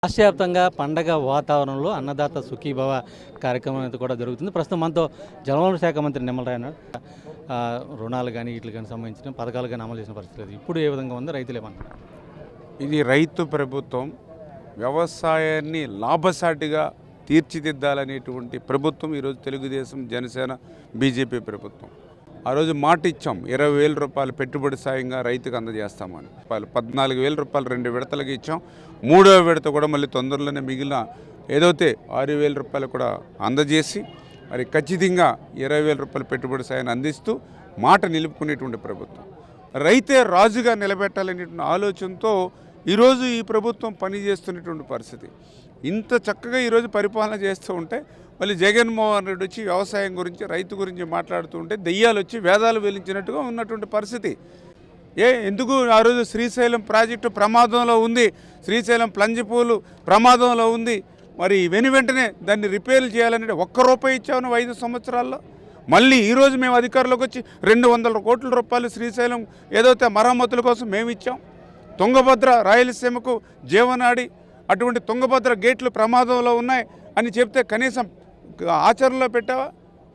రాష్ట్ర వ్యాప్తంగా పండగ వాతావరణంలో అన్నదాత సుఖీభవ కార్యక్రమం అనేది కూడా జరుగుతుంది. ప్రస్తుతం మనతో జలవనరుల శాఖ మంత్రి నిమ్మల రాయనాడు రుణాలు కానీ వీటికి కానీ సంబంధించిన పథకాలు కానీ అమలు చేసిన పరిస్థితి లేదు. ఇప్పుడు ఏ విధంగా ఉంది, రైతులు ఏమంటారు? ఇది రైతు ప్రభుత్వం, వ్యవసాయాన్ని లాభసాటిగా తీర్చిదిద్దాలనేటువంటి ప్రభుత్వం ఈరోజు తెలుగుదేశం, జనసేన, బీజేపీ ప్రభుత్వం. ఆ రోజు మాట ఇచ్చాం, 20,000 రూపాయలు పెట్టుబడి సాయంగా రైతుకు అందజేస్తామని. 14,000 రూపాయలు 2 విడతలకు ఇచ్చాం. 3వ విడత కూడా మళ్ళీ తొందరలోనే మిగిలిన ఏదైతే 6,000 రూపాయలు కూడా అందజేసి మరి ఖచ్చితంగా 20,000 రూపాయల పెట్టుబడి సాయాన్ని అందిస్తూ మాట నిలుపుకునేటువంటి ప్రభుత్వం. రైతే రాజుగా నిలబెట్టాలనేటువంటి ఆలోచనతో ఈరోజు ఈ ప్రభుత్వం పనిచేస్తున్నటువంటి పరిస్థితి. ఇంత చక్కగా ఈరోజు పరిపాలన చేస్తూ ఉంటే మళ్ళీ జగన్మోహన్ రెడ్డి వచ్చి వ్యవసాయం గురించి, రైతు గురించి మాట్లాడుతూ ఉంటే దెయ్యాలు వచ్చి వేదాలు వెలించినట్టుగా ఉన్నటువంటి పరిస్థితి. ఎందుకు ఆ రోజు శ్రీశైలం ప్రాజెక్టు ప్రమాదంలో ఉంది, శ్రీశైలం ప్లంజిపూలు ప్రమాదంలో ఉంది, మరి వెంటనే దాన్ని రిపేర్లు చేయాలంటే ₹1 ఇచ్చావు నువ్వు 5 సంవత్సరాల్లో. మళ్ళీ ఈరోజు మేము అధికారంలోకి వచ్చి 200 కోట్ల రూపాయలు శ్రీశైలం ఏదైతే మరమ్మతుల కోసం మేము ఇచ్చాం. తుంగభద్ర రాయలసీమకు జీవనాడి, అటువంటి తుంగభద్ర గేట్లు ప్రమాదంలో ఉన్నాయి అని చెప్తే కనీసం ఆచరణలో పెట్టావా?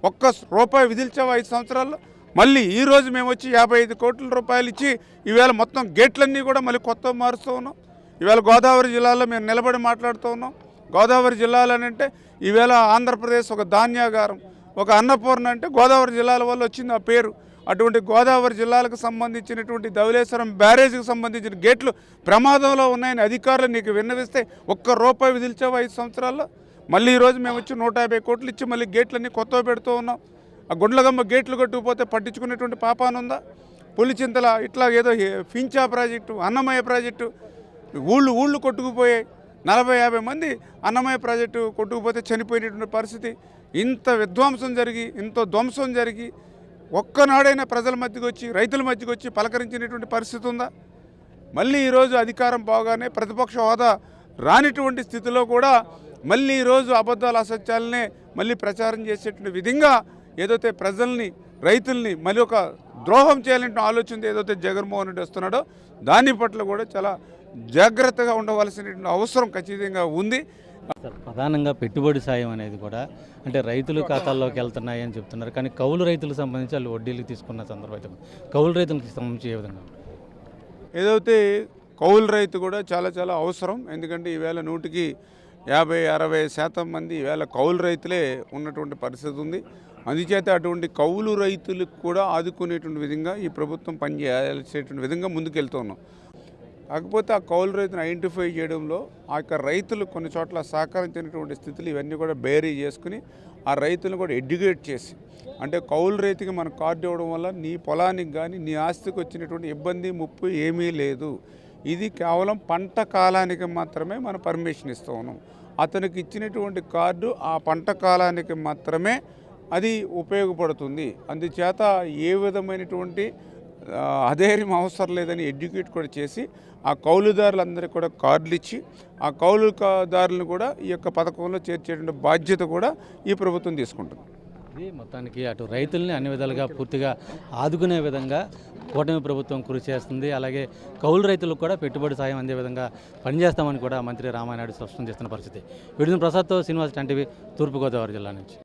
₹1 విధిల్చావా 5 సంవత్సరాల్లో? మళ్ళీ ఈరోజు మేము వచ్చి 55 కోట్ల రూపాయలు ఇచ్చి ఈవేళ మొత్తం గేట్లన్నీ కూడా మళ్ళీ కొత్త మారుస్తూ ఉన్నాం. ఈవేళ గోదావరి జిల్లాలో మేము నిలబడి మాట్లాడుతూ ఉన్నాం. గోదావరి జిల్లాలనంటే ఈవేళ ఆంధ్రప్రదేశ్ ఒక ధాన్యాగారం, ఒక అన్నపూర్ణ అంటే గోదావరి జిల్లాల వల్ల వచ్చింది ఆ పేరు. అటువంటి గోదావరి జిల్లాలకు సంబంధించినటువంటి ధవళేశ్వరం బ్యారేజ్కి సంబంధించిన గేట్లు ప్రమాదంలో ఉన్నాయని అధికారులు నీకు విన్నవిస్తే ₹1 విధిల్చావా 5 సంవత్సరాల్లో? మళ్ళీ ఈరోజు మేము వచ్చి 150 కోట్లు ఇచ్చి మళ్ళీ గేట్లన్నీ కొత్తవి పెడుతూ ఉన్నాం. ఆ గుండ్లగమ్మ గేట్లు కట్టుకుపోతే పట్టించుకునేటువంటి పాపానుందా? పులిచింతల ఇట్లా ఏదో ఫించా ప్రాజెక్టు, అన్నమయ్య ప్రాజెక్టు, ఊళ్ళు కొట్టుకుపోయాయి. 40-50 మంది అన్నమయ్య ప్రాజెక్టు కొట్టుకుపోతే చనిపోయినటువంటి పరిస్థితి. ఇంత విధ్వంసం జరిగి, ఇంత ధ్వంసం జరిగి ఒక్కనాడైనా ప్రజల మధ్యకు వచ్చి, రైతుల మధ్యకు వచ్చి పలకరించినటువంటి పరిస్థితి ఉందా? మళ్ళీ ఈరోజు అధికారం పోగానే ప్రతిపక్ష హోదా రానిటువంటి స్థితిలో కూడా మళ్ళీ ఈరోజు అబద్ధాలు, అసత్యాలనే మళ్ళీ ప్రచారం చేసేటువంటి విధంగా ఏదైతే ప్రజల్ని, రైతుల్ని మళ్ళీ ఒక ద్రోహం చేయాలంటే ఆలోచన ఏదైతే జగన్మోహన్ రెడ్డి వస్తున్నాడో దాని పట్ల కూడా చాలా జాగ్రత్తగా ఉండవలసినటువంటి అవసరం ఖచ్చితంగా ఉంది. ప్రధానంగా పెట్టుబడి సాయం అనేది కూడా అంటే రైతుల ఖాతాల్లోకి వెళ్తున్నాయి అని చెప్తున్నారు. కానీ కౌలు రైతులకు సంబంధించి వాళ్ళు వడ్డీలకు తీసుకున్న సందర్భం అయితే కౌలు రైతులకు సంబంధించి ఏ విధంగా ఏదైతే కౌలు రైతు కూడా చాలా చాలా అవసరం. ఎందుకంటే ఈవేళ 100కి 50-60% మంది ఈవేళ కౌలు రైతులే ఉన్నటువంటి పరిస్థితి ఉంది. అందుచేత అటువంటి కౌలు రైతులకు కూడా ఆదుకునేటువంటి విధంగా ఈ ప్రభుత్వం పనిచేయాల్సేటువంటి విధంగా ముందుకెళ్తూ ఉన్నాం. కాకపోతే ఆ కౌలు రైతును ఐడెంటిఫై చేయడంలో ఆ యొక్క రైతులు కొన్ని చోట్ల సహకరించినటువంటి స్థితులు ఇవన్నీ కూడా బేరీ చేసుకుని ఆ రైతులను కూడా ఎడ్యుకేట్ చేసి, అంటే కౌలు రైతుకి మనం కార్డు ఇవ్వడం వల్ల నీ పొలానికి కానీ నీ ఆస్తికి వచ్చినటువంటి ఇబ్బంది, ముప్పు ఏమీ లేదు. ఇది కేవలం పంట కాలానికి మాత్రమే మనం పర్మిషన్ ఇస్తూ ఉన్నాం. అతనికి ఇచ్చినటువంటి కార్డు ఆ పంట కాలానికి మాత్రమే అది ఉపయోగపడుతుంది. అందుచేత ఏ విధమైనటువంటి అధైర్యం అవసరం లేదని ఎడ్యుకేట్ కూడా చేసి ఆ కౌలుదారులందరికీ కూడా కార్డులు ఇచ్చి ఆ కౌలుదారులను కూడా ఈ యొక్క పథకంలో చేర్చేటువంటి బాధ్యత కూడా ఈ ప్రభుత్వం తీసుకుంటుంది. ఇది మొత్తానికి అటు రైతుల్ని అన్ని విధాలుగా పూర్తిగా ఆదుకునే విధంగా కూటమి ప్రభుత్వం కృషి చేస్తుంది. అలాగే కౌలు రైతులకు కూడా పెట్టుబడి సాయం అందే విధంగా పనిచేస్తామని కూడా మంత్రి రామానాయుడు స్పష్టం చేస్తున్న పరిస్థితి. విడుదల ప్రసాద్తో శ్రీనివాస్ టీవీ, తూర్పుగోదావరి జిల్లా నుంచి.